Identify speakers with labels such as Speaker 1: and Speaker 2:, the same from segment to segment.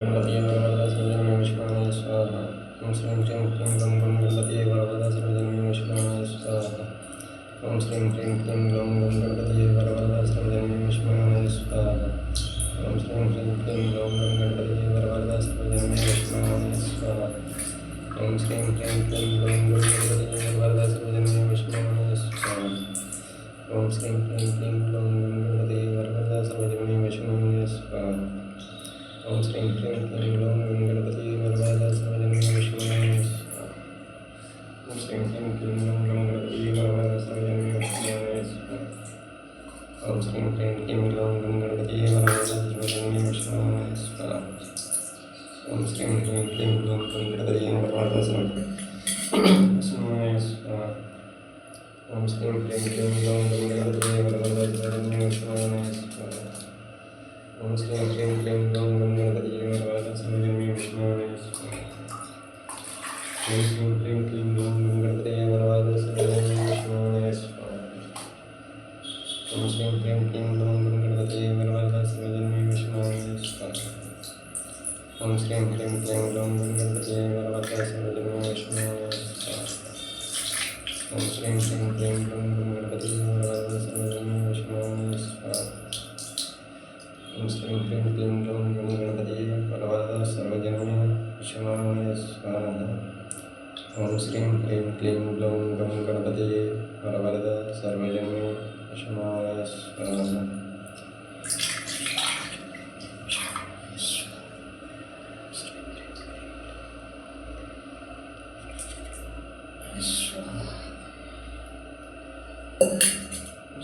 Speaker 1: गणपतिये वरवरदा सर्वजन्मे विष्णुवे स्वाहा। ओं श्रीं क्लीं क्लीं ग्लौं गं गणपतिये वरवरदा सर्वजन्मे विष्णुवे स्वाहा। ओं श्रीं क्लीं क्लीं ग्लौं गं गणपतिये वरवरदा सर्वजन्मे विष्णुवे स्वाहा। ओं श्रीं क्लीं क्लीं ग्लौं गं गणपतिये वरवरदा सर्वजन्मे विष्णुवे स्वाहा। ओं श्रीं क्लीं क्लीं ग्लौं गं गणपतिये वरवरदा सर्वजन्मे विष्णुवे स्वाहा। ओं श्रीं क्लीं क्लीं ग्लौं गं गणपतिये वरवरदा सर्वजन्मे विष्णुवे स्वाहा। ओं श्रीं क्लीं क्लीं ग्लौं गं गणपतिये वरवरदा सर्वजन्मे विष्णुवे स्वाहा। ओं श्रीं क्लीं क्लीं ग्लौं गं गणपतिये वरवरदा सर्वजन्मे विष्णुवे स्वाहा। ओं श्रीं क्लीं क्लीं ग्लौं गं गणपतिये वरवरदा सर्वजन्मे विष्णुवे स्वाहा। ओं श्रीं क्लीं क्लीं ग्लौं गं गणपतिये वरवरदा सर्वजन्मे विष्णुवे स्वाहा। ओं श्रीं क्लीं क्लीं ग्लौं गं गणपतिये वरवरदा सर्वजन्मे विष्णुवे स्वाहा। ओं श्रीं क्लीं क्लीं ग्लौं गं गणपतिये वरवरदा सर्वजन्मे विष्णुवे स्वाहा। ओं श्रीं क्लीं क्लीं ग्लौं गं गणपतिये वरवरदा सर्वजन्मे विष्णुवे स्वाहा। ओं श्रीं क्लीं क्लीं ग्लौं गं गणपतिये वरवरदा सर्वजन्मे विष्णुवे स्वाहा। ओं श्रीं क्लीं क्लीं ग्लौं गं गणपतिये वरवरदा सर्वजन्मे विष्णुवे स्वाहा। ओं श्रीं क्लीं क्लीं ग्लौं गं गणपतिये वरवरदा सर्वजन्मे विष्णुवे स्वाहा। ओं श्रीं क्लीं क्लीं ग्लौं गं गणपतिये वरवरदा सर्वजन्मे विष्णुवे स्वाहा। ओं श्रीं क्लीं क्लीं ग्लौं गं गणपतिये वरवरदा सर्वजन्मे विष्णुवे स्वाहा।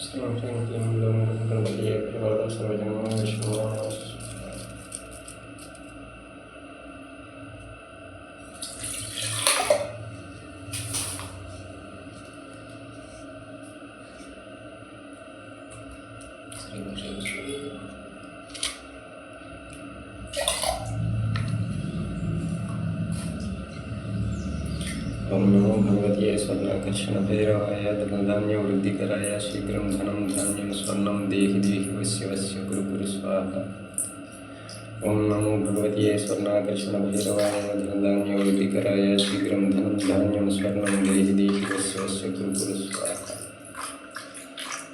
Speaker 1: श्रीं क्लीं क्लीं ग्लौं गं गणपतिये वरवरदा सर्वजन्मे विष्णुवे स्वाहा। ओं नमो भगवते स्वर्णाकर्षणभैरवाय धनधान्यवृद्धिकराय शीघ्रं धनं धान्यं स्वर्णं देहि देहि वस्य वस्य कुरु कुरु स्वाहा। ओं नमो भगवते स्वर्णाकर्षणभैरवाय धनधान्यवृद्धिकराय शीघ्रं धनं धान्यं स्वर्णं देहि देहि वस्य वस्य कुरु कुरु स्वाहा।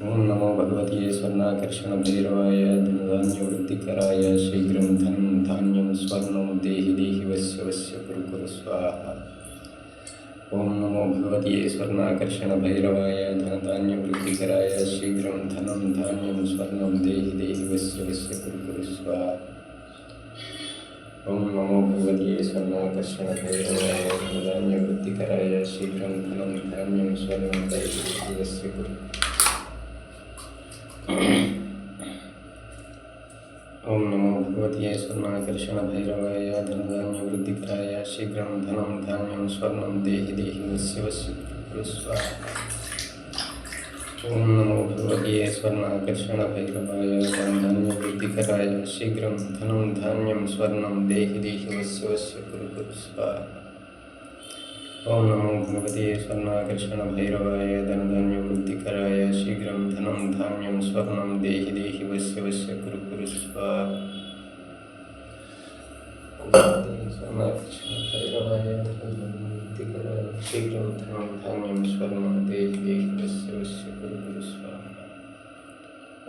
Speaker 1: ओं नमो भगवते स्वर्णाकर्षणभैरवाय धनधान्यवृद्धिकराय शीघ्रं धनं धान्यं स्वर्णं देहि देहि वस्य वस्य कुरु कुरु स्वाहा। ओं नमो भगवते स्वर्णाकर्षणभैरवाय धनधान्यवृद्धिकराय शीघ्रं धनं धान्यं स्वर्णं देहि देहि वस्य वस्य कुरु कुरु स्वाहा। ओं नमो भगवते स्वर्णाकर्षणभैरवाय धनधान्यवृद्धिकराय शीघ्रं धनं धान्यं स्वर्णं देहि देहि वस्य कुरु। ओं नमो भगवते स्वर्णाकर्षणभैरवाय धनधान्यवृद्धिकराय शीघ्रं धनं धान्यं स्वर्णं देहि देहि वस्य वस्य कुरु स्वाहा। ओं नमो भगवते स्वर्णाकर्षणभैरवाय धनधान्यवृद्धिकराय शीघ्रं धनं धान्यं स्वर्णं देहि देहि वस्य वस्य कुरु कुरु स्वाहा। ओं नमो भगवते स्वर्णाकर्षणभैरवाय धनधान्यवृद्धिकराय शीघ्रं धनं धान्यं स्वर्णं देहि देहि वस्य वस्य कुरु कुरु स्वाहा। स्वर्णाकर्षणभैरवाय धनधान्यवृद्धिकराय शीघ्रं धनं धान्यं स्वर्णं देहि देहि वस्य वस्य कुरु कुरु स्वाहा।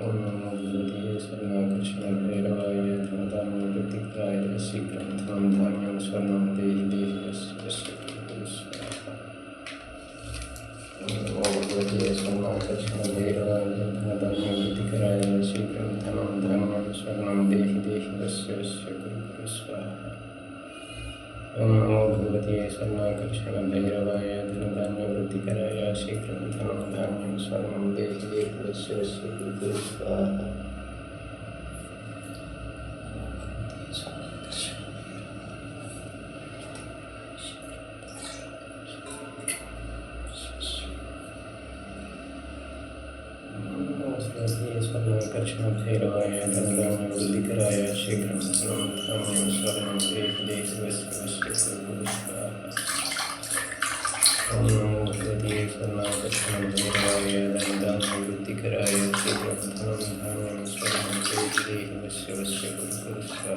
Speaker 1: ओं नमो भगवते स्वर्णाकर्षणभैरवाय धनधान्यवृद्धिकराय शीघ्रं धनं धान्यं स्वर्णं देहि देहि वस्य वस्य कुरु कुरु स्वाहा। ओं नमो भगवते स्वर्णाकर्षणभैरवाय धनधान्यवृद्धिकराय शीघ्रं धनं धान्यं स्वर्णं देहि देहि वस्य वस्य कुरु कुरु स्वाहा। ओं नमो भगवते स्वर्णाकर्षणभैरवाय धनधान्यवृद्धिकराय शीघ्रं धनं धान्यं स्वर्णं देहि देहि वस्य वस्य कुरु कुरु स्वाहा। स्वर्णाकर्षणभैरवाय धनधान्यवृद्धिकराय शीघ्रं धनं धान्यं स्वर्णं देहि देहि वस्य वस्य कुरु कुरु स्वाहा। ओं नमो भगवते स्वर्णाकर्षणभैरवाय धनधान्यवृद्धिकराय शीघ्रं धनं धान्यं स्वर्णं देहि देहि वस्य वस्य कुरु कुरु स्वाहा।